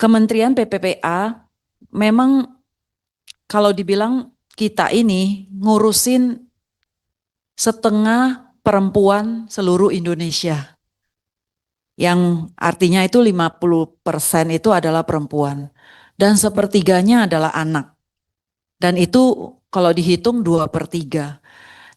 Kementerian PPPA memang kalau dibilang kita ini ngurusin setengah perempuan seluruh Indonesia. Yang artinya itu 50% itu adalah perempuan. Dan sepertiganya adalah anak. Dan itu kalau dihitung 2/3.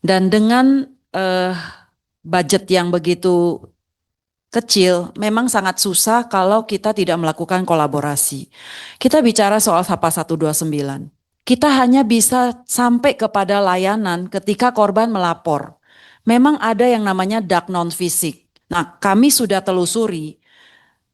Dan dengan budget yang begitu kecil, memang sangat susah kalau kita tidak melakukan kolaborasi. Kita bicara soal Sapa 129. Kita hanya bisa sampai kepada layanan ketika korban melapor. Memang ada yang namanya dak non fisik. Nah, kami sudah telusuri.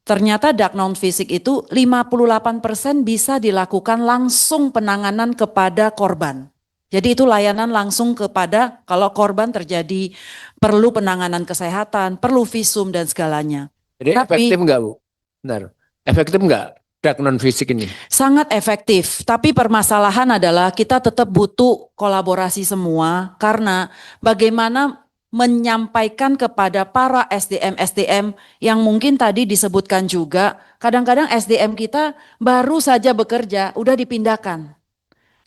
Ternyata dak non fisik itu 58% bisa dilakukan langsung penanganan kepada korban. Jadi itu layanan langsung kepada kalau korban terjadi perlu penanganan kesehatan, perlu visum dan segalanya. Jadi efektif nggak Bu? Benar. Efektif nggak dak non fisik ini? Sangat efektif, tapi permasalahan adalah kita tetap butuh kolaborasi semua karena bagaimana menyampaikan kepada para SDM-SDM yang mungkin tadi disebutkan juga, kadang-kadang SDM kita baru saja bekerja, udah dipindahkan.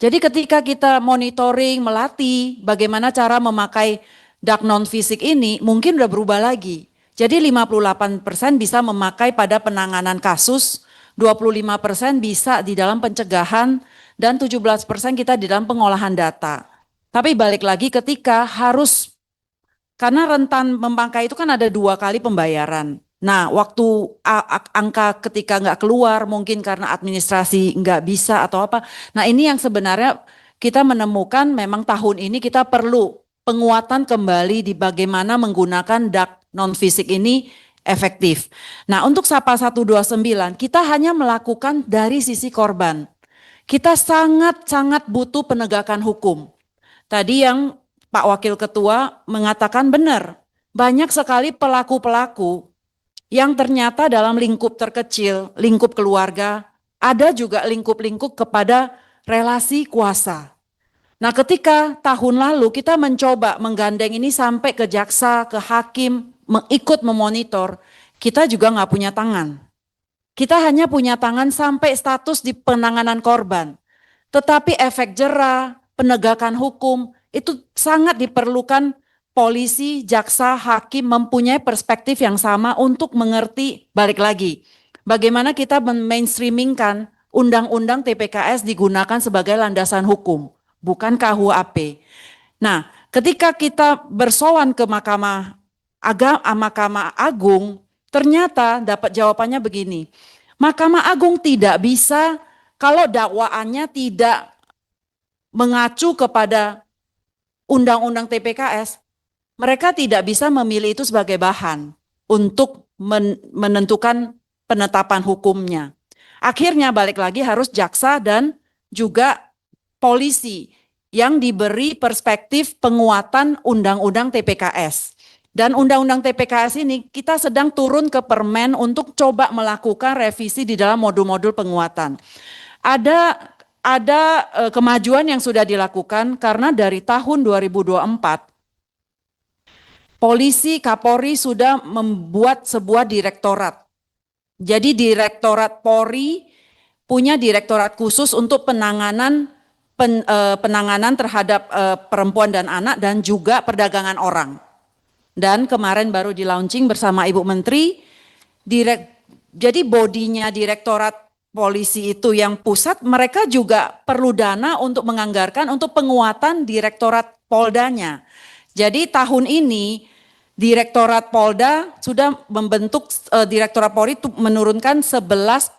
Jadi ketika kita monitoring, melatih bagaimana cara memakai dak non fisik ini, mungkin udah berubah lagi. Jadi 58% bisa memakai pada penanganan kasus, 25% bisa di dalam pencegahan, dan 17% kita di dalam pengolahan data. Tapi balik lagi ketika harus, karena rentan memakai itu kan ada 2 kali pembayaran. Nah, waktu angka ketika nggak keluar, mungkin karena administrasi nggak bisa atau apa. Nah, ini yang sebenarnya kita menemukan memang tahun ini kita perlu penguatan kembali di bagaimana menggunakan dak non fisik ini efektif. Nah, untuk Sapa 129 kita hanya melakukan dari sisi korban. Kita sangat-sangat butuh penegakan hukum. Tadi yang Pak Wakil Ketua mengatakan benar, banyak sekali pelaku-pelaku yang ternyata dalam lingkup terkecil, lingkup keluarga, ada juga lingkup-lingkup kepada relasi kuasa. Nah, ketika tahun lalu kita mencoba menggandeng ini sampai ke jaksa, ke hakim, ikut memonitor, kita juga nggak punya tangan. Kita hanya punya tangan sampai status di penanganan korban. Tetapi efek jera, penegakan hukum, itu sangat diperlukan polisi, jaksa, hakim mempunyai perspektif yang sama untuk mengerti, balik lagi, bagaimana kita mainstreamingkan undang-undang TPKS digunakan sebagai landasan hukum, bukan KUHP. Nah, ketika kita bersowan ke Mahkamah Agung, ternyata dapat jawabannya begini, Mahkamah Agung tidak bisa kalau dakwaannya tidak mengacu kepada undang-undang TPKS, mereka tidak bisa memilih itu sebagai bahan untuk menentukan penetapan hukumnya. Akhirnya balik lagi harus jaksa dan juga polisi yang diberi perspektif penguatan undang-undang TPKS. Dan undang-undang TPKS ini kita sedang turun ke Permen untuk coba melakukan revisi di dalam modul-modul penguatan. Ada kemajuan yang sudah dilakukan karena dari tahun 2024 polisi Kapolri sudah membuat sebuah direktorat. Jadi Direktorat Polri punya direktorat khusus untuk penanganan terhadap perempuan dan anak dan juga perdagangan orang. Dan kemarin baru di launching bersama Ibu Menteri, jadi bodinya Direktorat Polisi itu yang pusat, mereka juga perlu dana untuk menganggarkan untuk penguatan Direktorat Poldanya. Jadi tahun ini Direktorat Polda sudah membentuk Direktorat Polri itu menurunkan 11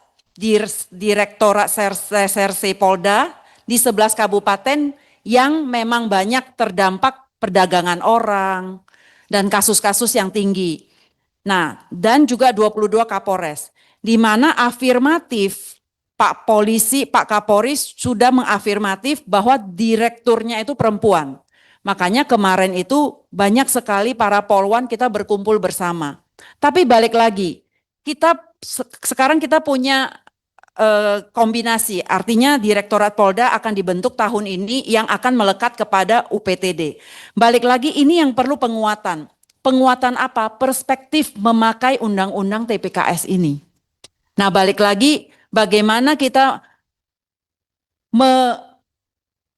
Direktorat Serse Polda di 11 kabupaten yang memang banyak terdampak perdagangan orang dan kasus-kasus yang tinggi. Nah, dan juga 22 Kapolres, di mana afirmatif Pak Polisi, Pak Kapolri sudah mengafirmatif bahwa direkturnya itu perempuan. Makanya kemarin itu banyak sekali para polwan kita berkumpul bersama. Tapi balik lagi, sekarang kita punya kombinasi, artinya Direktorat Polda akan dibentuk tahun ini yang akan melekat kepada UPTD. Balik lagi ini yang perlu penguatan. Penguatan apa? Perspektif memakai undang-undang TPKS ini. Nah, balik lagi bagaimana kita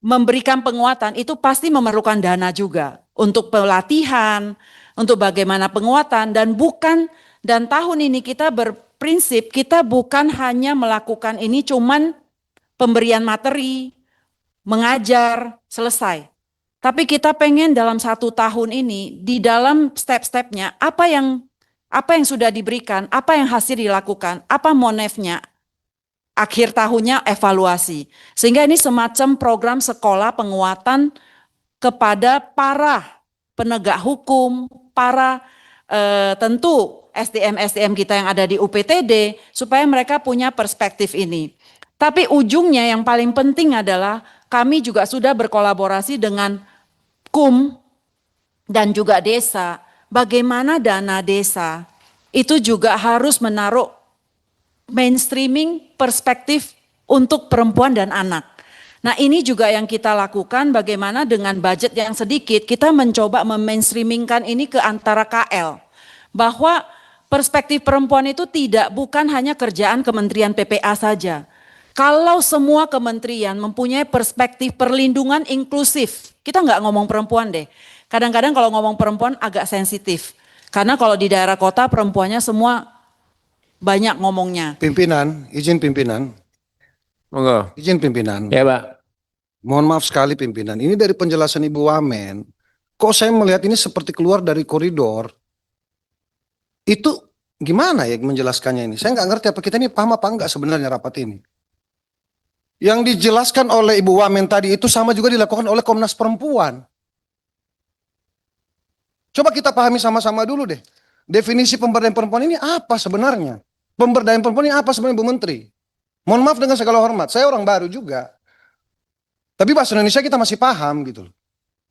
memberikan penguatan itu pasti memerlukan dana juga untuk pelatihan, untuk bagaimana penguatan dan tahun ini kita berprinsip kita bukan hanya melakukan ini cuman pemberian materi, mengajar, selesai. Tapi kita pengen dalam 1 tahun ini di dalam step-stepnya apa yang sudah diberikan, apa yang hasil dilakukan, apa monefnya, akhir tahunnya evaluasi. Sehingga ini semacam program sekolah penguatan kepada para penegak hukum, para tentu SDM-SDM kita yang ada di UPTD, supaya mereka punya perspektif ini. Tapi ujungnya yang paling penting adalah kami juga sudah berkolaborasi dengan KUM dan juga desa. Bagaimana dana desa itu juga harus menaruh mainstreaming perspektif untuk perempuan dan anak. Nah ini juga yang kita lakukan bagaimana dengan budget yang sedikit kita mencoba memainstreamingkan ini ke antara KL. Bahwa perspektif perempuan itu bukan hanya kerjaan Kementerian PPA saja. Kalau semua kementerian mempunyai perspektif perlindungan inklusif, kita nggak ngomong perempuan deh. Kadang-kadang kalau ngomong perempuan agak sensitif. Karena kalau di daerah kota perempuannya semua banyak ngomongnya. Pimpinan, izin pimpinan. Monggo. Izin pimpinan. Ya, Pak. Mohon maaf sekali pimpinan. Ini dari penjelasan Ibu Wamen, kok saya melihat ini seperti keluar dari koridor. Itu gimana ya menjelaskannya ini? Saya nggak ngerti apa kita ini paham apa enggak sebenarnya rapat ini. Yang dijelaskan oleh Ibu Wamen tadi itu sama juga dilakukan oleh Komnas Perempuan. Coba kita pahami sama-sama dulu deh. Definisi pemberdayaan perempuan ini apa sebenarnya? Pemberdayaan perempuan ini apa sebenarnya Bu Menteri? Mohon maaf dengan segala hormat, saya orang baru juga. Tapi bahasa Indonesia kita masih paham gitu loh.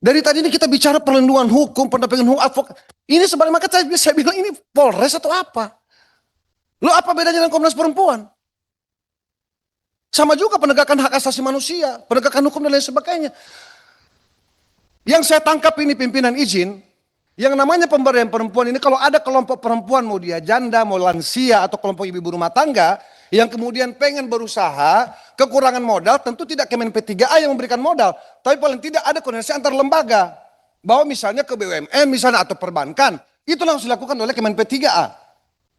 Dari tadi ini kita bicara perlindungan hukum, pendampingan hukum, advokat. Ini sebenarnya maka saya bilang ini Polres atau apa? Lo apa bedanya dengan Komnas Perempuan? Sama juga penegakan hak asasi manusia, penegakan hukum dan lain sebagainya. Yang saya tangkap ini pimpinan izin, yang namanya pemberdayaan perempuan ini kalau ada kelompok perempuan mau dia janda, mau lansia atau kelompok ibu-ibu rumah tangga yang kemudian pengen berusaha, kekurangan modal, tentu tidak Kemen P3A yang memberikan modal, tapi paling tidak ada koordinasi antar lembaga. Bahwa misalnya ke BUMN misalnya atau perbankan, itu langsung dilakukan oleh Kemen P3A.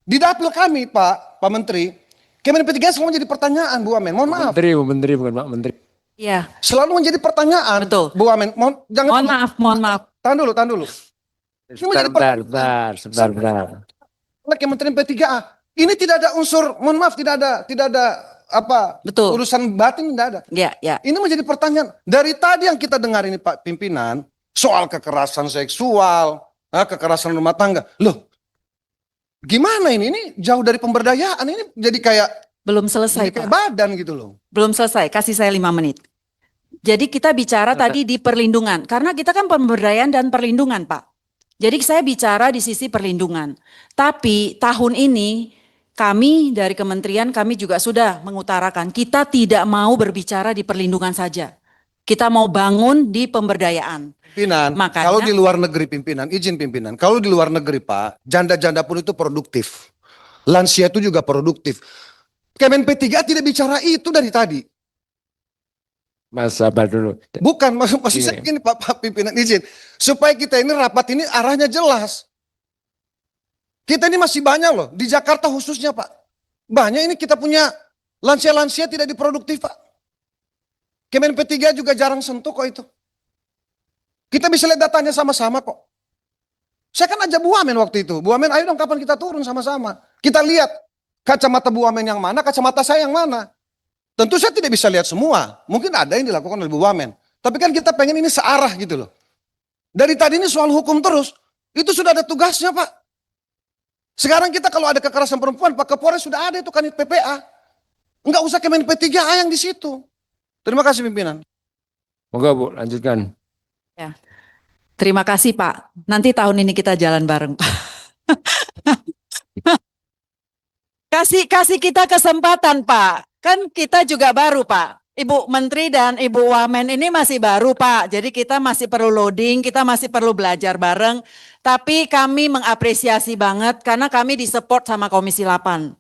Di dapil kami Pak Menteri, Kemen P3A selalu menjadi pertanyaan Bu Wamen, mohon maaf. Bu Menteri bukan Pak Menteri. Iya. Selalu menjadi pertanyaan. Betul. Bu Wamen, Mohon maaf. Tahan dulu. Sebentar. Oleh Kementerian P3A. Ini tidak ada unsur, mohon maaf, tidak ada apa? Betul. Urusan batin tidak ada. Ya. Ini menjadi pertanyaan. Dari tadi yang kita dengar ini Pak Pimpinan, soal kekerasan seksual, kekerasan rumah tangga. Loh, gimana ini? Ini jauh dari pemberdayaan, ini jadi kayak Belum selesai kayak Pak. badan gitu loh. Belum selesai, kasih saya 5 menit. Jadi kita bicara tadi di perlindungan, karena kita kan pemberdayaan dan perlindungan Pak. Jadi saya bicara di sisi perlindungan. Tapi tahun ini kami dari kementerian kami juga sudah mengutarakan kita tidak mau berbicara di perlindungan saja. Kita mau bangun di pemberdayaan. Pimpinan, Makanya- kalau di luar negeri pimpinan, izin pimpinan, kalau di luar negeri Pak, janda-janda pun itu produktif. Lansia itu juga produktif. Kemen P3 tidak bicara itu dari tadi. Mas sabar dulu. Bukan, maksud saya gini Pak Pimpinan izin. Supaya kita ini rapat ini arahnya jelas. Kita ini masih banyak loh, di Jakarta khususnya Pak. Banyak ini kita punya lansia-lansia tidak diproduktif Pak. Kemen P3 juga jarang sentuh kok itu. Kita bisa lihat datanya sama-sama kok. Saya kan ajak Bu Wamen waktu itu. Bu Wamen ayo dong kapan kita turun sama-sama. Kita lihat kacamata Bu Wamen yang mana, kacamata saya yang mana. Tentu saya tidak bisa lihat semua. Mungkin ada yang dilakukan oleh Bu Wamen. Tapi kan kita pengen ini searah gitu loh. Dari tadi ini soal hukum terus. Itu sudah ada tugasnya Pak. Sekarang kita kalau ada kekerasan perempuan, Pak Kapolres sudah ada itu Kanit PPA. Enggak usah Kemen P3A yang di situ. Terima kasih pimpinan. Moga Bu, lanjutkan. Terima kasih Pak. Nanti tahun ini kita jalan bareng Pak. Kasih kita kesempatan Pak. Kan kita juga baru Pak. Ibu Menteri dan Ibu Wamen ini masih baru Pak. Jadi kita masih perlu loading, kita masih perlu belajar bareng. Tapi kami mengapresiasi banget karena kami disupport sama Komisi 8.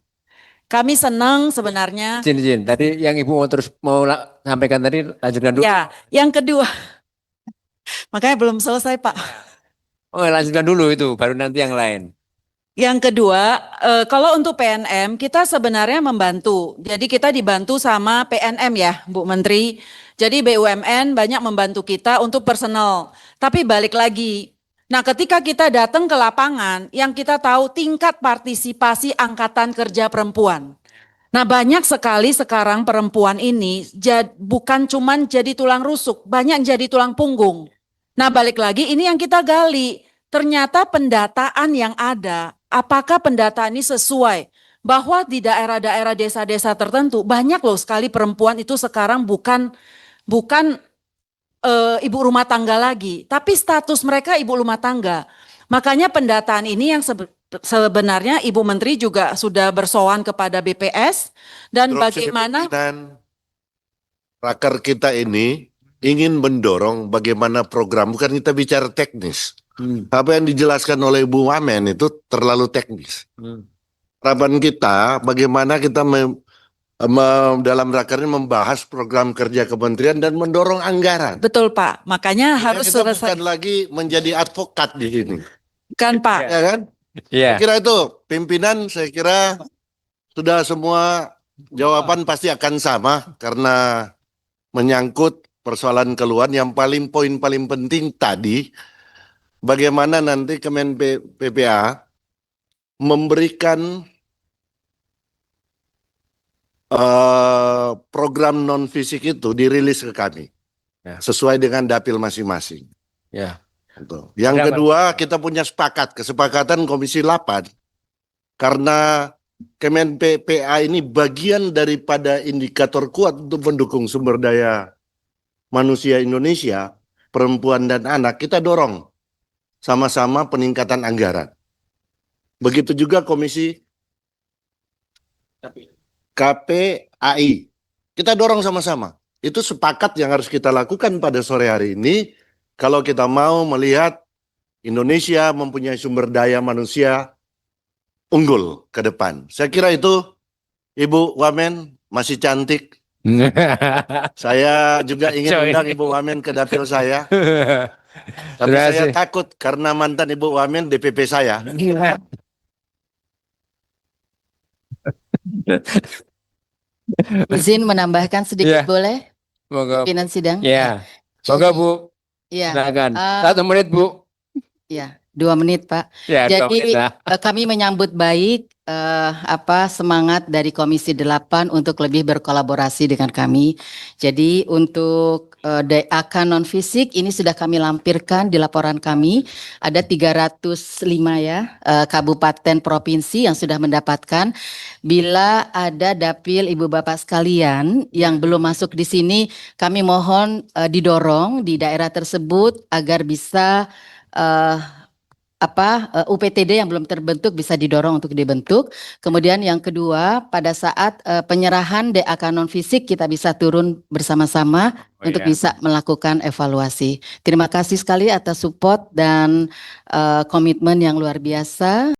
Kami senang sebenarnya. Izin. Tadi yang Ibu mau sampaikan tadi lanjutkan dulu. Ya, yang kedua, makanya belum selesai Pak. Oh, lanjutkan dulu itu, baru nanti yang lain. Yang kedua, kalau untuk PNM kita sebenarnya membantu. Jadi kita dibantu sama PNM ya, Bu Menteri. Jadi BUMN banyak membantu kita untuk personal. Tapi balik lagi, nah ketika kita datang ke lapangan, yang kita tahu tingkat partisipasi angkatan kerja perempuan. Nah banyak sekali sekarang perempuan ini bukan cuman jadi tulang rusuk, banyak jadi tulang punggung. Nah balik lagi ini yang kita gali. Ternyata pendataan yang ada, apakah pendataan ini sesuai? Bahwa di daerah-daerah desa-desa tertentu banyak loh sekali perempuan itu sekarang bukan ibu rumah tangga lagi, tapi status mereka ibu rumah tangga. Makanya pendataan ini yang sebenarnya Ibu Menteri juga sudah bersowan kepada BPS dan bagaimana raker kita ini ingin mendorong bagaimana program, bukan kita bicara teknis. Apa yang dijelaskan oleh Ibu Wamen itu terlalu teknis. Harapan kita bagaimana kita dalam raker ini membahas program kerja kementerian dan mendorong anggaran. betul Pak, makanya harus kita selesai bukan lagi menjadi advokat di sini. kan Pak. Ya kan? Iya. Saya kira itu pimpinan, saya kira sudah semua jawaban pasti akan sama karena menyangkut persoalan keluhan. Yang poin paling penting tadi, bagaimana nanti Kemen PPA memberikan program non fisik itu dirilis ke kami, Ya. sesuai dengan dapil masing-masing. Ya. Gitu. Yang Berapa? kedua, kita punya kesepakatan Komisi 8 karena Kemen PPA ini bagian daripada indikator kuat untuk mendukung sumber daya manusia Indonesia, perempuan dan anak. Kita dorong sama-sama peningkatan anggaran. Begitu juga Komisi KPAI. Kita dorong sama-sama. Itu sepakat yang harus kita lakukan pada sore hari ini. Kalau kita mau melihat Indonesia mempunyai sumber daya manusia unggul ke depan. Saya kira itu, Ibu Wamen masih cantik. Saya juga ingin Coy. undang Ibu Wamen ke dapil saya. Tapi Terima saya kasih. takut karena mantan Ibu Wamen DPP saya. Izin menambahkan sedikit Iya. boleh? Moga. Pimpinan sidang? Ya. Moga Bu. Iya, Silakan. Eh, 1 menit Bu. iya, 2 menit Pak. Ya. 2 Jadi menit lah. kami menyambut baik semangat dari Komisi 8 untuk lebih berkolaborasi dengan kami. Jadi untuk DAK non fisik ini sudah kami lampirkan di laporan kami. Ada 305 ya kabupaten provinsi yang sudah mendapatkan. Bila ada dapil ibu bapak sekalian yang belum masuk di sini, kami mohon didorong di daerah tersebut agar bisa UPTD yang belum terbentuk bisa didorong untuk dibentuk. Kemudian yang kedua, pada saat penyerahan DAK non fisik kita bisa turun bersama-sama untuk iya. bisa melakukan evaluasi. Terima kasih sekali atas support dan komitmen yang luar biasa.